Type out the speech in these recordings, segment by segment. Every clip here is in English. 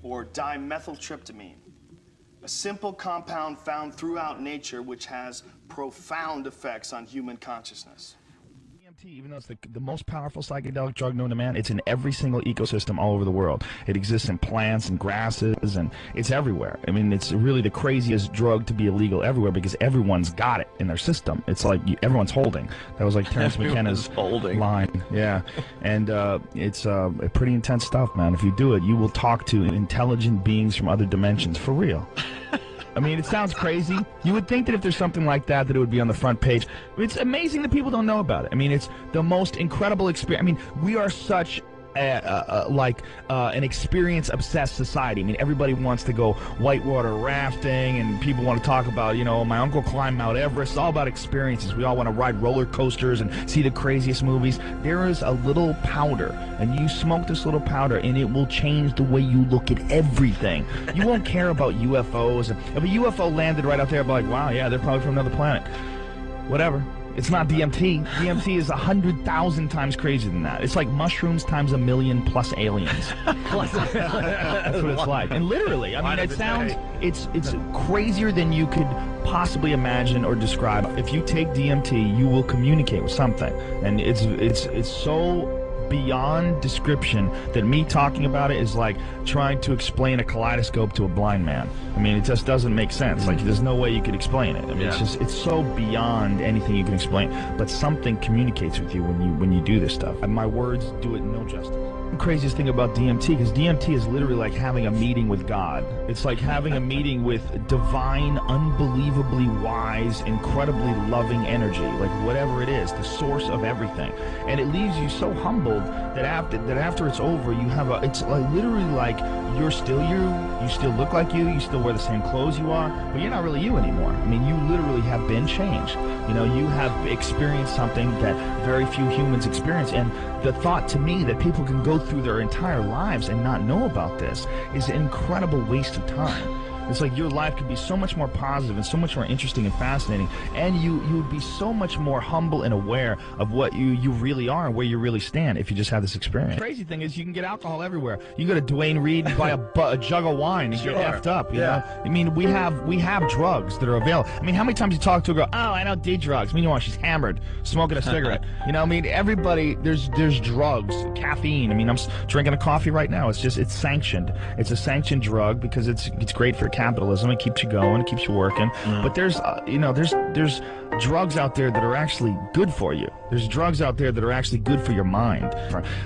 or dimethyltryptamine, a simple compound found throughout nature which has profound effects on human consciousness. DMT, even though it's the most powerful psychedelic drug known to man, it's in every single ecosystem all over the world. It exists in plants and grasses, and it's everywhere. I mean, it's really the craziest drug to be illegal everywhere because everyone's got it in their system. It's like everyone's holding. That was like Terrence McKenna's line. Yeah, and it's pretty intense stuff, man. If you do it, you will talk to intelligent beings from other dimensions, for real. I mean, it sounds crazy. You would think that if there's something like that, that it would be on the front page. It's amazing that people don't know about it. I mean, it's the most incredible experience. I mean, we are such an experience-obsessed society. I mean, everybody wants to go whitewater rafting, and people want to talk about, you know, my uncle climbed Mount Everest. It's all about experiences. We all want to ride roller coasters and see the craziest movies. There is a little powder, and you smoke this little powder, and it will change the way you look at everything. You won't care about UFOs. If a UFO landed right out there, I'd be like, wow, yeah, they're probably from another planet. Whatever. It's not DMT. DMT is 100,000 times crazier than that. It's like mushrooms times 1,000,000 plus aliens. That's what it's like. And literally, I mean, it sounds, it's crazier than you could possibly imagine or describe. If you take DMT, you will communicate with something, and it's so beyond description that me talking about it is like trying to explain a kaleidoscope to a blind man. I mean, it just doesn't make sense. Like, there's no way you could explain it. I mean, it's so beyond anything you can explain. But something communicates with you when you do this stuff. And my words do it no justice. The craziest thing about DMT, because DMT is literally like having a meeting with God. It's like having a meeting with divine, unbelievably wise, incredibly loving energy, like whatever it is, the source of everything. And it leaves you so humbled that after it's over, you have it's like literally like you're still you still look like you still wear the same clothes you are, but you're not really you anymore. I mean, you literally have been changed. You know, you have experienced something that very few humans experience, and the thought to me that people can go through their entire lives and not know about this is an incredible waste of time. It's like your life could be so much more positive and so much more interesting and fascinating, and you would be so much more humble and aware of what you really are and where you really stand if you just have this experience. The crazy thing is you can get alcohol everywhere. You can go to Duane Reade and buy a jug of wine and get effed up, you know? I mean, we have drugs that are available. I mean, how many times you talk to a girl, oh, I don't do drugs. Meanwhile, she's hammered, smoking a cigarette. You know, I mean, everybody, there's drugs, caffeine. I mean, I'm drinking a coffee right now. It's sanctioned. It's a sanctioned drug because it's great for capitalism. It keeps you going, it keeps you working. But there's there's drugs out there that are actually good for you. There's drugs out there that are actually good for your mind.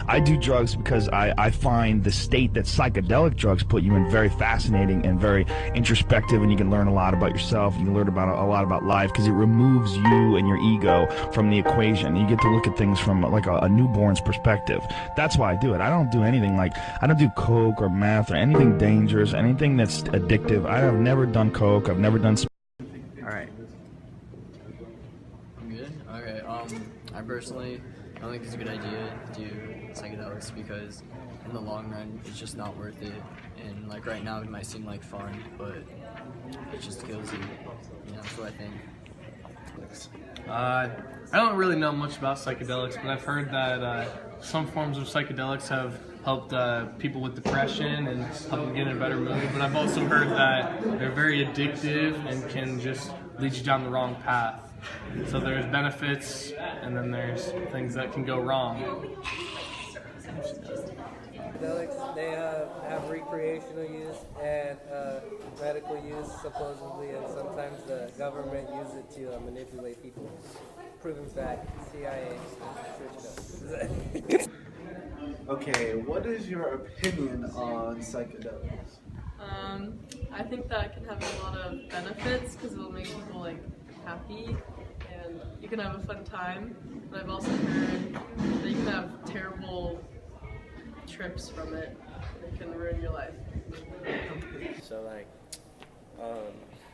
I do drugs because I find the state that psychedelic drugs put you in very fascinating and very introspective, and you can learn a lot about yourself. You can learn about a lot about life because it removes you and your ego from the equation. You get to look at things from like a newborn's perspective. That's why I do it. I don't do anything like, I don't do coke or meth or anything dangerous, anything that's addictive. I have never done coke. I've never done. All right. I'm good. Okay. I personally don't think it's a good idea to do psychedelics because in the long run it's just not worth it. And like right now it might seem like fun, but it just kills you. You know, that's what I think. I don't really know much about psychedelics, but I've heard that some forms of psychedelics have helped people with depression and help them get in a better mood. But I've also heard that they're very addictive and can just lead you down the wrong path. So there's benefits, and then there's things that can go wrong. Psychedelics, they have recreational use and medical use, supposedly, and sometimes the government uses it to manipulate people. Proven fact, CIA, church. Okay, what is your opinion on psychedelics? I think that can have a lot of benefits because it'll make people like happy and you can have a fun time. But I've also heard that you can have terrible trips from it. It can ruin your life. So like,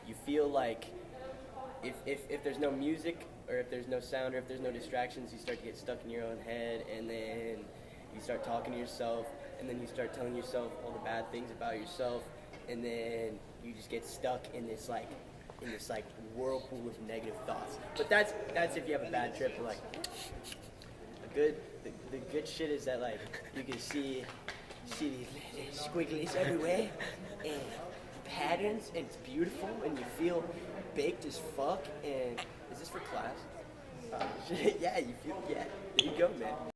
you feel like if there's no music or if there's no sound or if there's no distractions, you start to get stuck in your own head, and then you start talking to yourself, and then you start telling yourself all the bad things about yourself, and then you just get stuck in this whirlpool with negative thoughts. But that's if you have a bad trip. Like the good shit is that like you can see see these squigglies everywhere and patterns, and it's beautiful, and you feel baked as fuck. And is this for class? Yeah, you feel, yeah, there you go, man.